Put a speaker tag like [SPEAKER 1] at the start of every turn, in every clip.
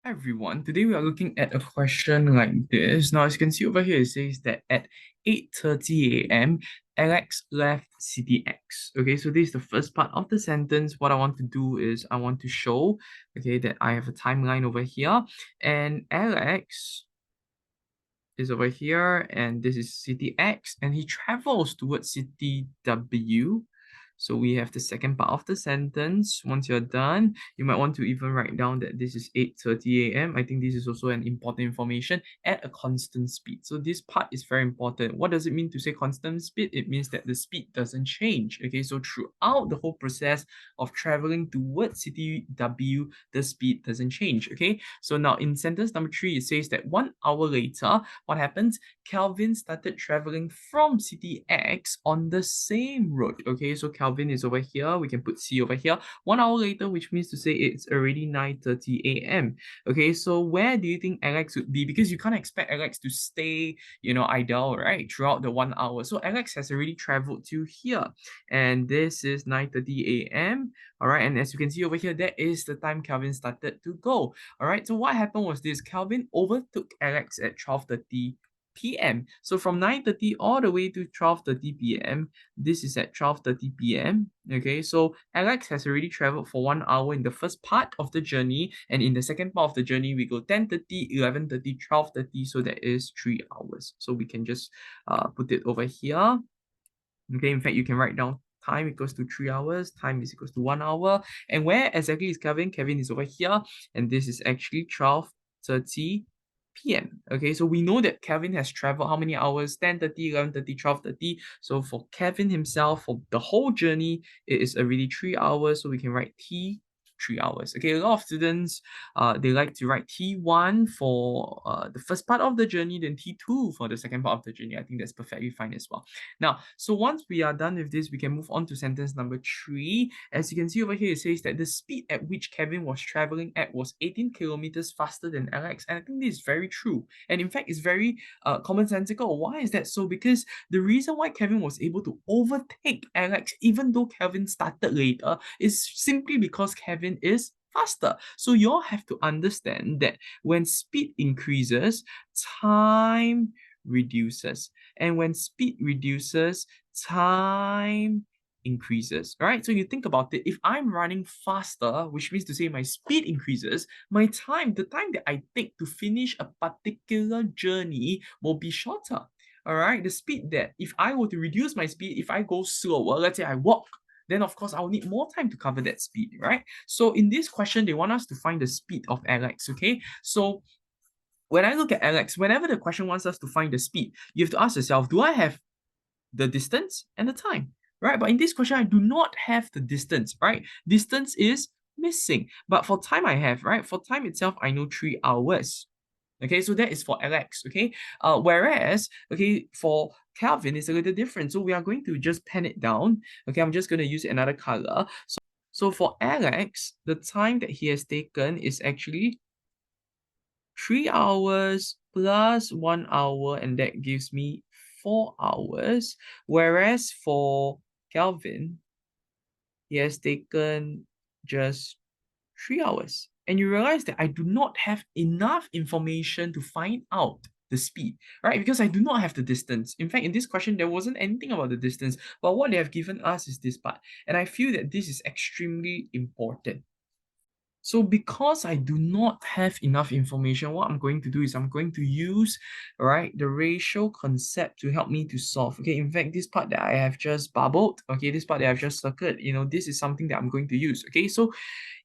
[SPEAKER 1] Hi everyone, today we are looking at a question like this. Now, as you can see over here, it says that at 8:30 a.m., Alex left city X. Okay, so this is the first part of the sentence. What I want to do is I want to show, okay, that I have a timeline over here, and Alex is over here, and this is city X, and he travels towards city W. So we have the second part of the sentence. Once you're done, you might want to even write down that this is 8:30 a.m. I think this is also an important information at a constant speed. So this part is very important. What does it mean to say constant speed? It means that the speed doesn't change. Okay, so throughout the whole process of traveling towards city W, the speed doesn't change. Okay, so now in sentence number 3, it says that 1 hour later, what happens? Calvin started traveling from city X on the same road. Okay, so Calvin is over here. We can put C over here. 1 hour later, which means to say it's already 9:30 a.m. Okay, so where do you think Alex would be? Because you can't expect Alex to stay, idle, right, throughout the 1 hour. So Alex has already traveled to here, and this is 9:30 a.m. All right, and as you can see over here, that is the time Calvin started to go. All right, so what happened was this: Calvin overtook Alex at 12:30 p.m. So from 9:30 all the way to 12:30 p.m., this is at 12:30 p.m. Okay, so Alex has already traveled for 1 hour in the first part of the journey, and in the second part of the journey, we go 10:30, 11:30, 12:30, so that is 3 hours. So we can just put it over here. Okay, in fact, you can write down time equals to 3 hours, time is equals to 1 hour. And where exactly is Kevin? Kevin is over here, and this is actually 12:30 p.m. Okay, so we know that Kevin has traveled how many hours? 10:30, 11:30, 12:30. So for Kevin himself, for the whole journey, it is already 3 hours. So we can write T 3 hours. Okay, a lot of students they like to write T1 for the first part of the journey, then T2 for the second part of the journey. I think that's perfectly fine as well. Now, so once we are done with this, we can move on to sentence number 3. As you can see over here, it says that the speed at which Kevin was traveling at was 18 kilometers faster than Alex. And I think this is very true. And in fact, it's very commonsensical. Why is that so? Because the reason why Kevin was able to overtake Alex, even though Kevin started later, is simply because Kevin is faster. So you all have to understand that when speed increases, time reduces. And when speed reduces, time increases, right? So you think about it, if I'm running faster, which means to say my speed increases, the time that I take to finish a particular journey will be shorter. All right, the speed that if I were to reduce my speed, if I go slower, let's say I walk, then of course I'll need more time to cover that speed, right? So in this question, they want us to find the speed of Alex, okay? So when I look at Alex, whenever the question wants us to find the speed, you have to ask yourself, do I have the distance and the time, right? But in this question, I do not have the distance, right? Distance is missing. But for time I have, right? For time itself, I know 3 hours. Okay, so that is for Alex, okay? Whereas, okay, for Calvin, it's a little different. So we are going to just pen it down. Okay, I'm just going to use another color. So for Alex, the time that he has taken is actually 3 hours plus 1 hour, and that gives me 4 hours. Whereas for Calvin, he has taken just 3 hours. And you realize that I do not have enough information to find out the speed, right? Because I do not have the distance. In fact, in this question, there wasn't anything about the distance, but what they have given us is this part. And I feel that this is extremely important. So because I do not have enough information, what I'm going to do is I'm going to use, right, the ratio concept to help me to solve. Okay, in fact, this part that I have just bubbled, okay, this part that I've just circled, this is something that I'm going to use. Okay, so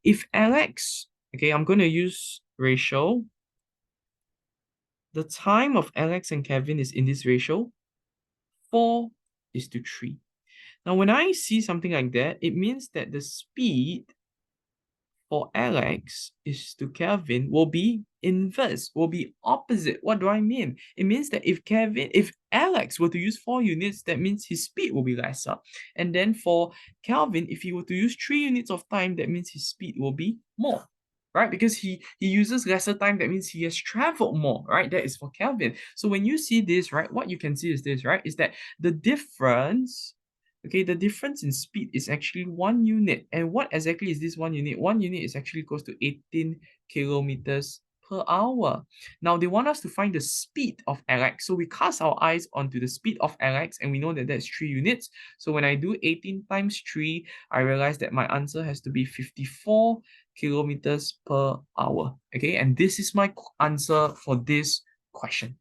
[SPEAKER 1] if Alex, okay, I'm going to use ratio. The time of Alex and Kevin is in this ratio, 4:3. Now, when I see something like that, it means that the speed for Alex is to Kevin will be inverse, will be opposite. What do I mean? It means that if Alex were to use 4 units, that means his speed will be lesser. And then for Calvin, if he were to use 3 units of time, that means his speed will be more. Right? Because he uses lesser time, that means he has traveled more, right? That is for Calvin. So when you see this, right, what you can see is this, right? Is that the difference. Okay, the difference in speed is actually 1 unit. And what exactly is this 1 unit? 1 unit is actually close to 18 kilometers per hour. Now they want us to find the speed of Alex. So we cast our eyes onto the speed of Alex, and we know that that's 3 units. So when I do 18 times 3, I realize that my answer has to be 54 kilometers per hour. Okay, and this is my answer for this question.